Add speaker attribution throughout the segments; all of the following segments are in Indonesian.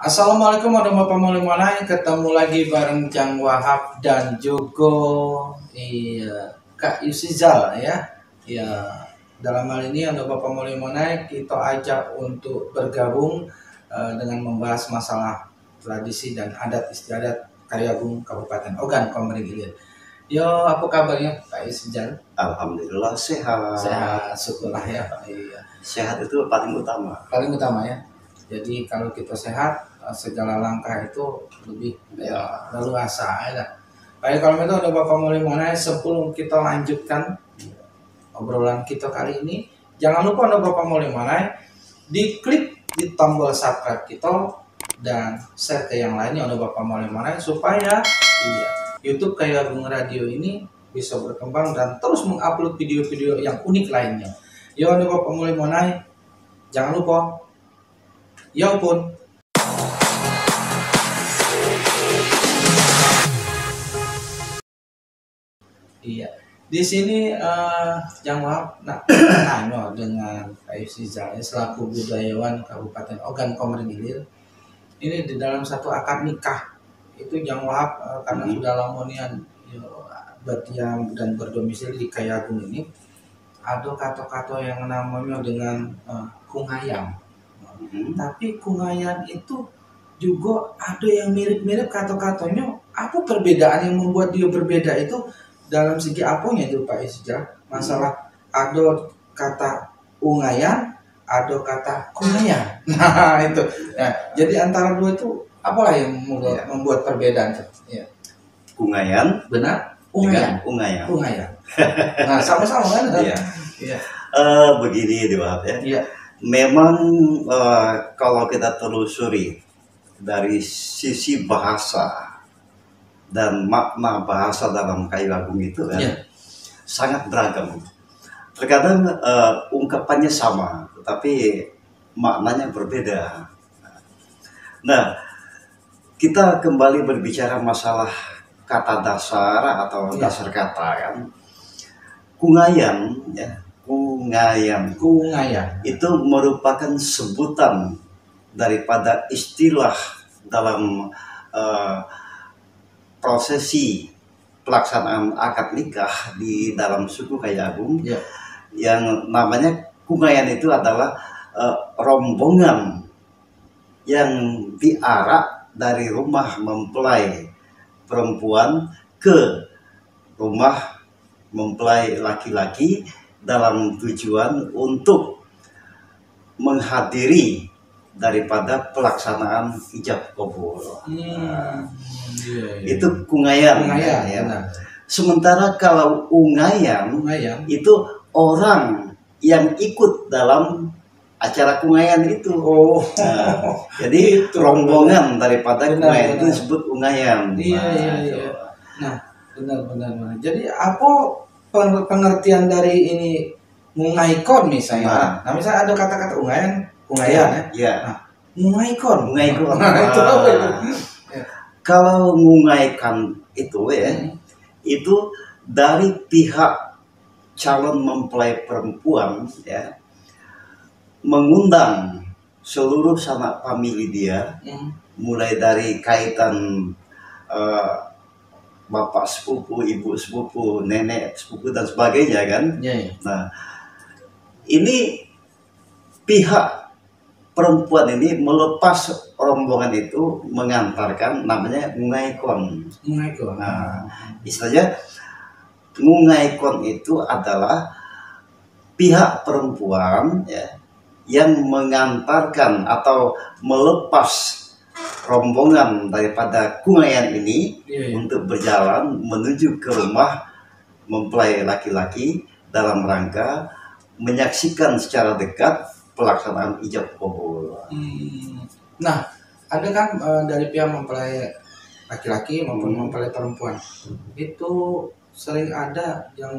Speaker 1: Assalamualaikum warahmatullahi wabarakatuh. Ketemu lagi bareng Jang Wahab dan juga Kak Yusizal ya. Ya, dalam hal ini ada Bapak Molimone kita ajak untuk bergabung dengan membahas masalah tradisi dan adat istiadat Karyagung Kabupaten Ogan Komering Ilir. Yo, apa kabarnya Kak Yusizal?
Speaker 2: Alhamdulillah sehat.
Speaker 1: Sehat, syukurlah ya. Iya.
Speaker 2: Sehat itu paling utama.
Speaker 1: Paling utama ya. Jadi kalau kita sehat, segala langkah itu lebih leluasa ya. Baik, kalau itu ada Bapak Molimone, sebelum kita lanjutkan obrolan kita kali ini, jangan lupa ada Bapak Molimone, diklik di tombol subscribe kita dan share ke yang lainnya ada Bapak Molimone supaya YouTube Karyagung Radio ini bisa berkembang dan terus mengupload video-video yang unik lainnya. Yo ada Bapak Molimone, jangan lupa. Ya pun. Iya. Di sini Jang Wahab nanya dengan Pak Yusizal selaku budayawan Kabupaten Ogan Komering Ilir. Ini di dalam satu akad nikah itu Jang Wahab karena sudah lamonian berdiam dan berdomisili di Karyagung ini, ada kata-kata yang namanya dengan kungayam. Tapi kungayan itu juga ada yang mirip-mirip kata-katanya. Apa perbedaan yang membuat dia berbeda itu dalam segi apanya itu Pak Yusizal? Masalah ada kata ungayan, ada kata kungayan. Nah itu. Nah, jadi antara dua itu apalah yang membuat perbedaan itu? Ya.
Speaker 2: Kungayan.
Speaker 1: Benar? Ungayan.
Speaker 2: Ungayan.
Speaker 1: Nah sama-sama kan? Iya.
Speaker 2: Iya. Begini Wahab ya.
Speaker 1: Iya.
Speaker 2: Memang kalau kita telusuri dari sisi bahasa dan makna bahasa dalam Karyagung itu kan sangat beragam. Terkadang ungkapannya sama, tetapi maknanya berbeda. Nah, kita kembali berbicara masalah kata dasar atau dasar kata kan. Kungayan ya. Kungayan itu merupakan sebutan daripada istilah dalam prosesi pelaksanaan akad nikah di dalam suku Karyagung yang namanya kungayan. Itu adalah rombongan yang diarak dari rumah mempelai perempuan ke rumah mempelai laki-laki dalam tujuan untuk menghadiri daripada pelaksanaan ijab kabul. Itu kungayan. Ya. Sementara kalau ungayan itu orang yang ikut dalam acara kungayan itu. Jadi itu rombongan daripada kungayan itu disebut ungayan.
Speaker 1: Iya. Nah, benar. Jadi apa pengertian dari ini mungaikon misalnya? Nah, misalnya ada kata-kata ungayan ya. Nah, mungaikon. Nah, itu apa itu?
Speaker 2: Kalau mengungaikan itu itu dari pihak calon mempelai perempuan ya, mengundang seluruh sanak famili dia, mulai dari kaitan bapak sepupu, ibu sepupu, nenek sepupu dan sebagainya kan. Nah, ini pihak perempuan ini melepas rombongan itu mengantarkan namanya mungaikon. Nah, istilahnya mungaikon itu adalah pihak perempuan ya, yang mengantarkan atau melepas rombongan daripada kungayan ini untuk berjalan menuju ke rumah mempelai laki-laki dalam rangka menyaksikan secara dekat pelaksanaan ijab kabul.
Speaker 1: Nah, ada kan dari pihak mempelai laki-laki maupun mempelai perempuan itu sering ada yang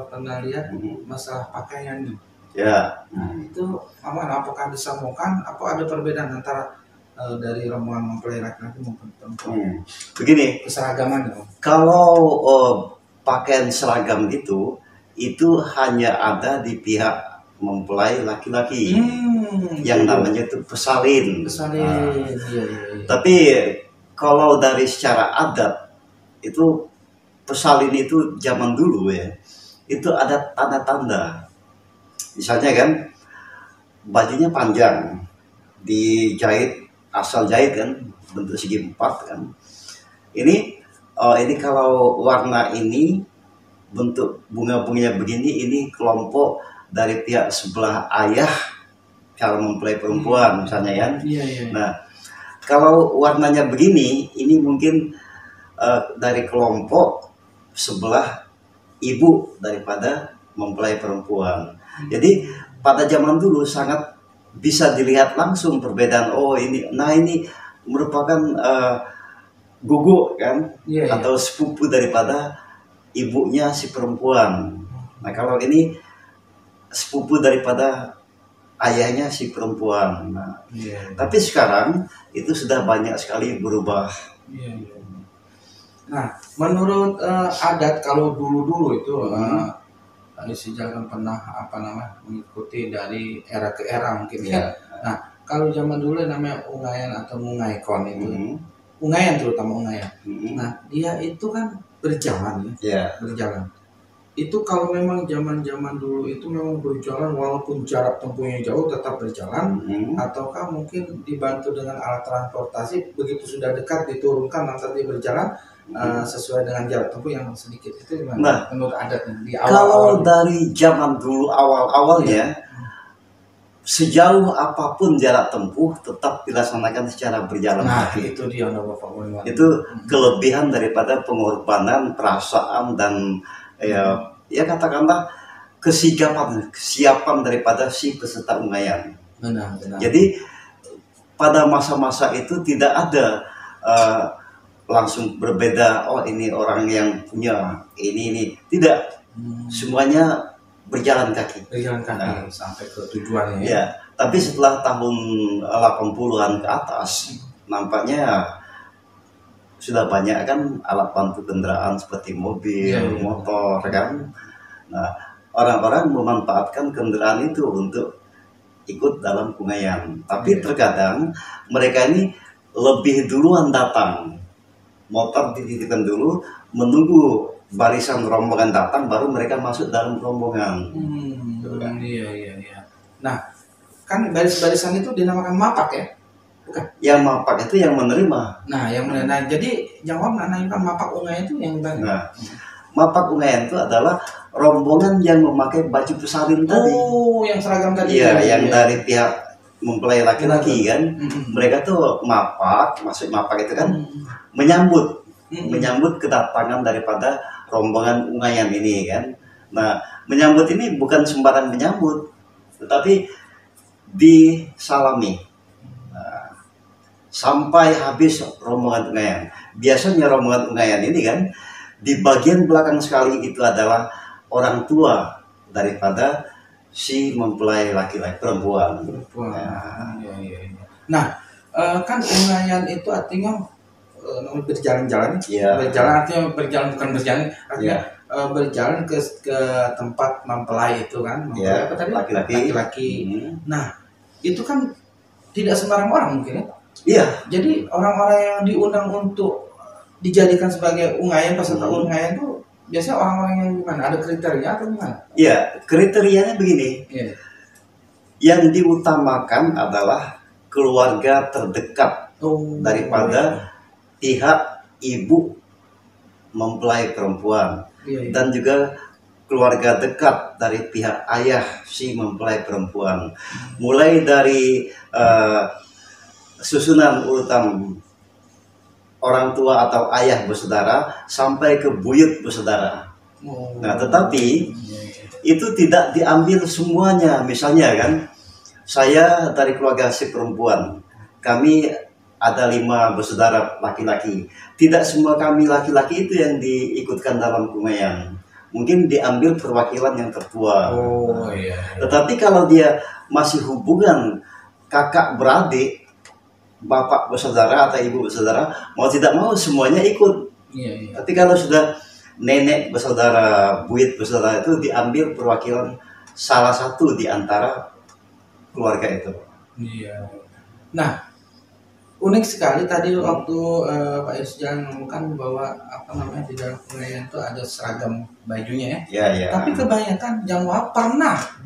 Speaker 1: pernah lihat masalah pakaiannya.
Speaker 2: Ya.
Speaker 1: Nah, itu apakah disamakan? Apa ada perbedaan antara dari rombongan mempelai laki-laki maupun perempuan?
Speaker 2: Begini,
Speaker 1: keseragaman.
Speaker 2: Kalau pakaian seragam itu hanya ada di pihak mempelai laki-laki yang namanya itu pesalin.
Speaker 1: Iya.
Speaker 2: Tapi kalau dari secara adat itu pesalin itu zaman dulu ya, itu ada tanda-tanda. Misalnya kan bajunya panjang, dijahit asal jahit kan, bentuk segi 4 kan. Ini kalau warna ini bentuk bunga-bunganya begini, ini kelompok dari pihak sebelah ayah kalau mempelai perempuan misalnya ya. Nah, kalau warnanya begini, ini mungkin dari kelompok sebelah ibu daripada mempelai perempuan. Jadi pada zaman dulu sangat bisa dilihat langsung perbedaan. Oh ini merupakan gugu kan, atau sepupu daripada ibunya si perempuan. Nah kalau ini sepupu daripada ayahnya si perempuan. Nah, tapi sekarang itu sudah banyak sekali berubah.
Speaker 1: Nah menurut adat kalau dulu itu si Jalkan pernah mengikuti dari era ke era mungkin ya. Nah kalau zaman dulu namanya ungayan atau mungaikon itu. Ungayan terutama ungayan. Nah dia itu kan berjalan berjalan. Itu kalau memang zaman dulu itu memang berjalan walaupun jarak tempuhnya jauh tetap berjalan, ataukah mungkin dibantu dengan alat transportasi begitu sudah dekat diturunkan nanti berjalan sesuai dengan jarak tempuh yang sedikit itu gimana?
Speaker 2: Nah,
Speaker 1: menurut adat di
Speaker 2: awal kalau dari zaman dulu awalnya sejauh apapun jarak tempuh tetap dilaksanakan secara berjalan kaki.
Speaker 1: Itu dia Bapak.
Speaker 2: Itu kelebihan daripada pengorbanan, perasaan dan ya katakanlah kesiapan daripada si peserta ungayan.
Speaker 1: Benar.
Speaker 2: Jadi pada masa-masa itu tidak ada langsung berbeda. Oh ini orang yang punya ini tidak. Semuanya berjalan kaki
Speaker 1: sampai ke tujuannya
Speaker 2: ya. Tapi setelah tahun 80-an ke atas nampaknya sudah banyak kan alat bantu kendaraan seperti mobil, motor kan. Nah orang-orang memanfaatkan kendaraan itu untuk ikut dalam ungayan. Tapi terkadang mereka ini lebih duluan datang, motor dititipkan dulu, menunggu barisan rombongan datang baru mereka masuk dalam rombongan.
Speaker 1: Iya. Nah, kan baris-barisan itu dinamakan mapak ya? Bukan?
Speaker 2: Yang mapak itu yang menerima.
Speaker 1: Nah, yang menerima. Nah, jadi jawab nanyakan mapak ungayan itu yang mana?
Speaker 2: Nah, mapak ungayan itu adalah rombongan yang memakai baju pesalin tadi.
Speaker 1: Oh, yang seragam tadi.
Speaker 2: Iya, yang dari pihak mempelai laki-laki kan. Mereka tuh maksud mapak itu kan menyambut kedatangan daripada rombongan ungayan ini kan. Nah menyambut ini bukan sembarang menyambut, tetapi disalami sampai habis rombongan ungayan. Biasanya rombongan ungayan ini kan di bagian belakang sekali itu adalah orang tua daripada si mempelai laki-laki perempuan.
Speaker 1: Nah kan ungayan itu artinya berjalan-jalan, berjalan artinya berjalan bukan berjalan, artinya berjalan ke tempat mempelai itu kan, mempelai apa tadi? Laki-laki. Nah itu kan tidak sembarang orang mungkin ya.
Speaker 2: Iya.
Speaker 1: Jadi orang-orang yang diundang untuk dijadikan sebagai ungayan, peserta ungayan itu biasanya orang-orang yang gimana? Ada kriteria atau gimana?
Speaker 2: Iya, kriterianya begini. Yang diutamakan adalah keluarga terdekat daripada pihak ibu mempelai perempuan dan juga keluarga dekat dari pihak ayah si mempelai perempuan, mulai dari susunan urutan orang tua atau ayah bersaudara sampai ke buyut bersaudara. Nah tetapi itu tidak diambil semuanya. Misalnya kan saya dari keluarga si perempuan, kami ada 5 bersaudara laki-laki. Tidak semua kami laki-laki itu yang diikutkan dalam ungayan. Mungkin diambil perwakilan yang tertua. Tetapi kalau dia masih hubungan kakak beradik, bapak bersaudara atau ibu bersaudara, mau tidak mau semuanya ikut. Tapi kalau sudah nenek bersaudara, buyut bersaudara, itu diambil perwakilan salah satu di antara keluarga itu.
Speaker 1: Iya. Nah, unik sekali tadi waktu Pak Yusjan ngomongkan bahwa apa namanya di dalam pengayaan itu ada seragam bajunya ya.
Speaker 2: Ya, ya.
Speaker 1: Tapi kebanyakan Jang Wahab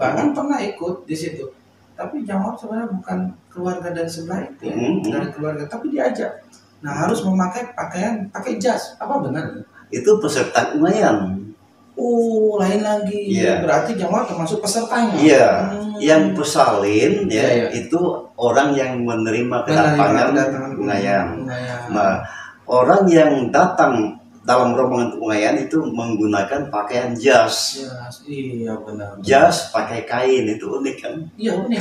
Speaker 1: bahkan pernah ikut di situ. Tapi Jang Wahab sebenarnya bukan keluarga dari sebelah itu ya, dari keluarga, tapi diajak. Nah, harus memakai pakai jas. Apa benar?
Speaker 2: Itu peserta Umayyan.
Speaker 1: Oh, lain lagi.
Speaker 2: Iya.
Speaker 1: Berarti Jang Wahab termasuk pesertanya.
Speaker 2: Iya. Yang pesalin ya,
Speaker 1: Iya.
Speaker 2: itu orang yang menerima kedatangan Umayyan. Nah, orang yang datang dalam rombongan Umayyan itu menggunakan pakaian jas.
Speaker 1: Iya benar.
Speaker 2: Jas pakai kain, itu unik kan?
Speaker 1: Iya unik.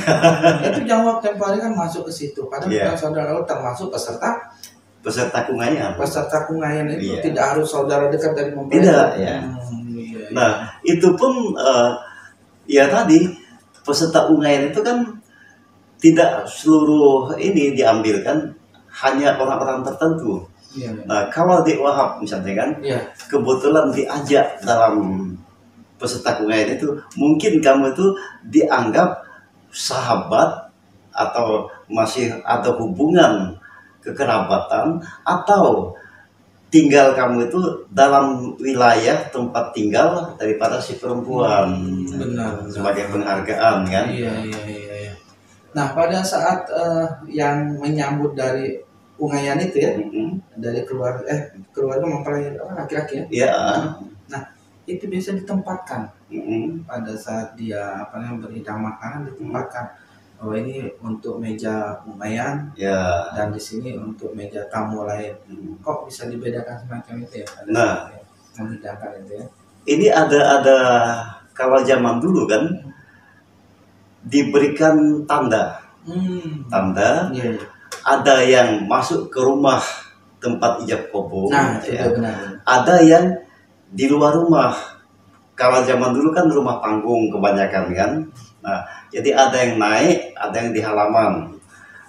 Speaker 1: Itu Jang Wahab tempo hari kan masuk ke situ. Padahal saudara termasuk peserta
Speaker 2: Umayyan.
Speaker 1: Peserta Umayyan itu
Speaker 2: Iya.
Speaker 1: tidak harus saudara dekat dari mempelai.
Speaker 2: Tidak ya.
Speaker 1: Iya.
Speaker 2: Nah, itu pun ya tadi peserta Umayyan itu kan tidak seluruh ini diambilkan, hanya orang-orang tertentu.
Speaker 1: Iya.
Speaker 2: Nah, kalau di Wahab misalnya kan,
Speaker 1: Iya.
Speaker 2: kebetulan diajak dalam peserta Umayyan itu, mungkin kamu itu dianggap sahabat atau masih ada hubungan kekerabatan, atau tinggal kamu itu dalam wilayah tempat tinggal daripada si perempuan.
Speaker 1: Benar.
Speaker 2: Sebagai penghargaan kan.
Speaker 1: Iya. Nah, pada saat yang menyambut dari Umayyan itu ya, dari keluarga mempelai laki-laki ya.
Speaker 2: Iya.
Speaker 1: Nah, itu bisa ditempatkan pada saat dia berhidang makanan, ditempatkan. Oh, ini untuk meja Umayyan,
Speaker 2: Ya.
Speaker 1: dan di sini untuk meja tamu lain. Kok bisa dibedakan semacam itu ya?
Speaker 2: Nah,
Speaker 1: menghidangkan itu ya.
Speaker 2: ini ada kalau zaman dulu kan diberikan tanda. Tanda.
Speaker 1: Iya.
Speaker 2: Ada yang masuk ke rumah tempat ijab kabul.
Speaker 1: Nah,
Speaker 2: ya.
Speaker 1: itu benar.
Speaker 2: Ada yang di luar rumah. Kalau zaman dulu kan rumah panggung kebanyakan kan. Nah, jadi ada yang naik, ada yang di halaman.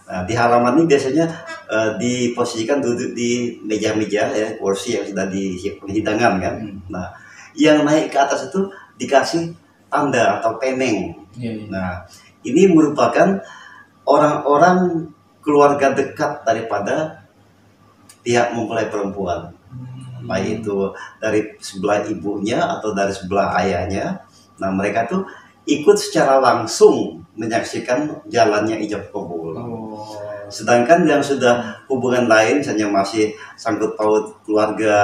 Speaker 2: Nah, di halaman ini biasanya diposisikan duduk di meja-meja ya, kursi yang sudah disiap hidangan kan. Nah, yang naik ke atas itu dikasih tanda atau peneng. Nah, ini merupakan orang-orang keluarga dekat daripada pihak mempelai perempuan. Baik itu dari sebelah ibunya atau dari sebelah ayahnya. Nah, mereka tuh ikut secara langsung menyaksikan jalannya ijab kabul. Sedangkan yang sudah hubungan lain, misalnya masih sangkut paut keluarga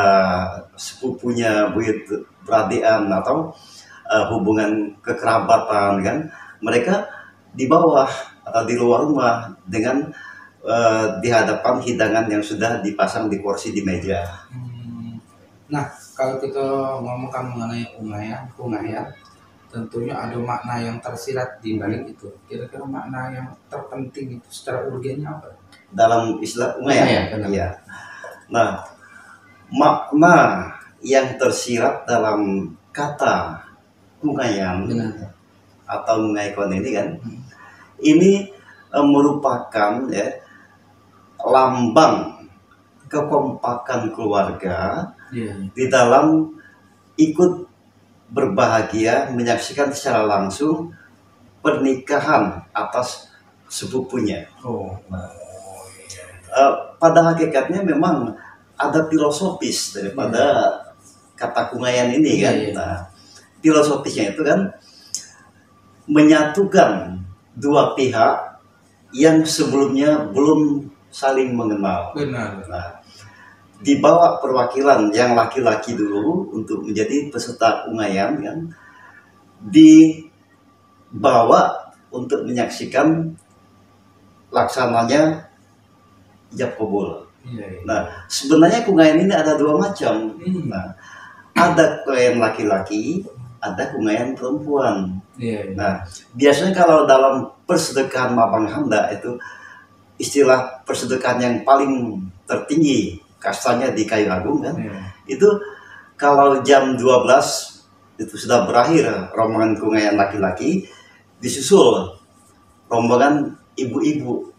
Speaker 2: sepupunya, buyut beradik atau hubungan kekerabatan kan, mereka di bawah atau di luar rumah dengan di hadapan hidangan yang sudah dipasang di kursi di meja.
Speaker 1: Nah, kalau kita ngomongkan mengenai Umayyan, tentunya ada makna yang tersirat di balik itu. Kira-kira makna yang terpenting itu secara urgennya apa?
Speaker 2: Dalam Islam Umayyan. Iya. Nah, makna yang tersirat dalam kata Umayyan atau Umayyakon ini kan, ini merupakan ya lambang kekompakan keluarga di dalam ikut berbahagia menyaksikan secara langsung pernikahan atas sepupunya. Pada hakikatnya memang ada filosofis daripada kata Umayyan ini kan. Nah, filosofisnya itu kan menyatukan dua pihak yang sebelumnya belum saling mengenal. Nah, dibawa perwakilan yang laki-laki dulu untuk menjadi peserta Umayyan kan, dibawa untuk menyaksikan laksananya ijab kabul. Nah, sebenarnya Umayyan ini ada dua macam. Nah, ada Umayyan laki-laki, ada Umayyan perempuan. Nah, biasanya kalau dalam persedekahan Mabang Handa itu istilah persedekahan yang paling tertinggi kastanya di Kayu Agung kan, itu kalau jam 12 itu sudah berakhir rombongan Umayyan laki-laki, disusul rombongan ibu-ibu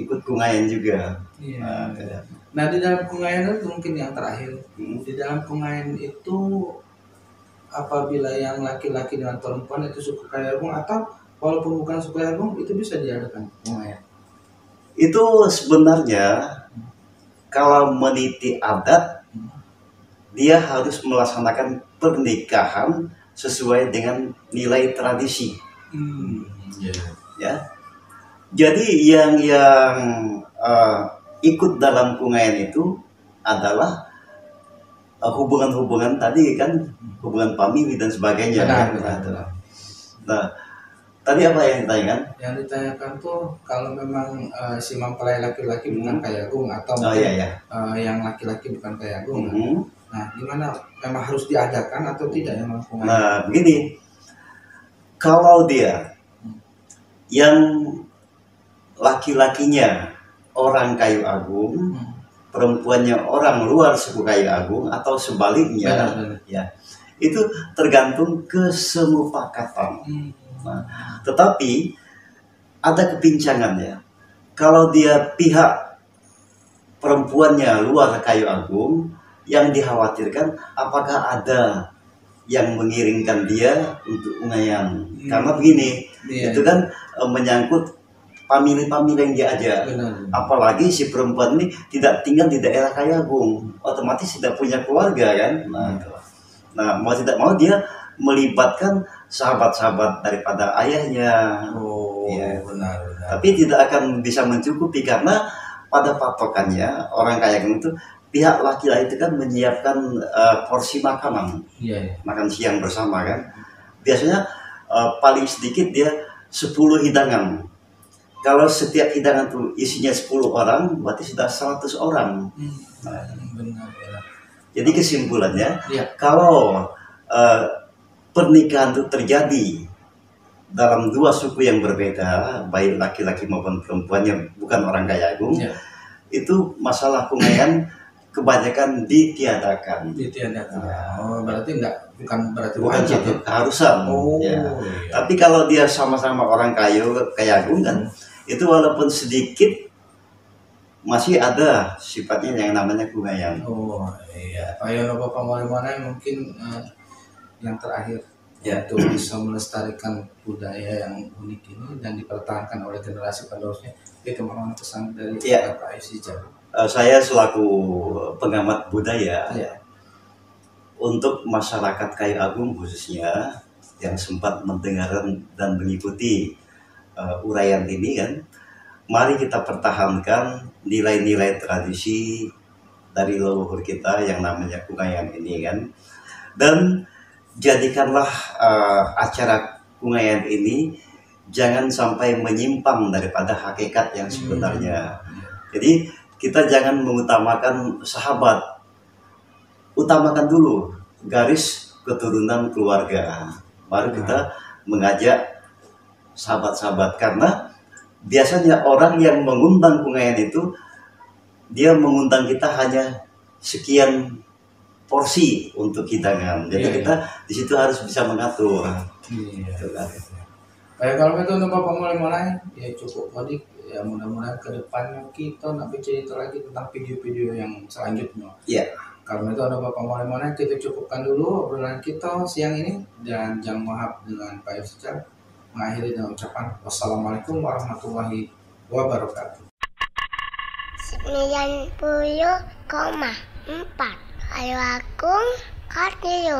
Speaker 2: ikut Umayyan juga.
Speaker 1: Nah, di dalam Umayyan itu mungkin yang terakhir, di dalam Umayyan itu apabila yang laki-laki dengan perempuan itu suku Kaya Agung, atau walaupun bukan suku Kaya Agung itu bisa diadakan pengayaan?
Speaker 2: Itu sebenarnya kalau meniti adat, dia harus melaksanakan pernikahan sesuai dengan nilai tradisi. Ya. Jadi yang ikut dalam kungayan itu adalah hubungan-hubungan tadi kan, hubungan famili dan sebagainya.
Speaker 1: Benar.
Speaker 2: Nah, tadi apa yang ditanyakan?
Speaker 1: Yang ditanyakan tuh kalau memang si mempelai laki-laki bukan Kaya Agung, atau yang laki-laki bukan Kaya Agung. Nah, gimana, memang harus diadakan atau tidak yang melakukan?
Speaker 2: Nah, begini, kalau dia yang laki-lakinya orang Kayu Agung, perempuannya orang luar suku Kayu Agung, atau sebaliknya, ya, itu tergantung kesemupakatan. Nah, tetapi ada kepincangannya. Kalau dia pihak perempuannya luar Kayu Agung, yang dikhawatirkan apakah ada yang mengiringkan dia untuk ungayan. Karena begini, itu kan menyangkut famili-famili yang diajak. Apalagi si perempuan ini tidak tinggal di daerah Kaya Agung, otomatis tidak punya keluarga kan. Nah, mau tidak mau dia melibatkan sahabat-sahabat daripada ayahnya.
Speaker 1: Benar.
Speaker 2: Tapi tidak akan bisa mencukupi, karena pada patokannya orang Kaya Agung itu pihak laki-laki itu kan menyiapkan porsi makanan, makan siang bersama kan. Biasanya paling sedikit dia 10 hidangan. Kalau setiap hidangan itu isinya 10 orang, berarti sudah 100 orang.
Speaker 1: Benar.
Speaker 2: Jadi kesimpulannya, kalau pernikahan itu terjadi dalam dua suku yang berbeda, baik laki-laki maupun perempuannya bukan orang Kaya Agung, itu masalah kungayan kebanyakan ditiadakan.
Speaker 1: Berarti bukan berarti
Speaker 2: wajib, keharusan. Tapi kalau dia sama-sama orang Kaya Agung kan, itu walaupun sedikit masih ada sifatnya yang namanya kungayan.
Speaker 1: Pak Yono Bapak Molemone, mungkin yang terakhir, yaitu bisa melestarikan budaya yang unik ini dan dipertahankan oleh generasi penerusnya. Itu mohon pesan dari Pak Aisy.
Speaker 2: Saya selaku pengamat budaya, untuk masyarakat Kayu Agung khususnya yang sempat mendengar dan mengikuti uraian ini kan, mari kita pertahankan nilai-nilai tradisi dari leluhur kita yang namanya kungayan ini kan, dan jadikanlah acara kungayan ini jangan sampai menyimpang daripada hakikat yang sebenarnya. Jadi kita jangan mengutamakan sahabat, utamakan dulu garis keturunan keluarga, baru kita mengajak sahabat-sahabat. Karena biasanya orang yang mengundang kungayan itu, dia mengundang kita hanya sekian porsi untuk hidangan. Jadi kita di situ harus bisa mengatur.
Speaker 1: Baik, kalau itu untuk Bapak mulai ya cukup tadi. Ya mudah-mudahan ke depannya kita nak bercerita lagi tentang video-video yang selanjutnya. Karena itu ada Bapak Molemone, kita cukupkan dulu obrolan kita siang ini, dan jangan maaf dengan Pak Aisy mengakhiri dengan ucapan wassalamualaikum warahmatullahi wabarakatuh.
Speaker 3: 90,4 Kayu Agung Radio.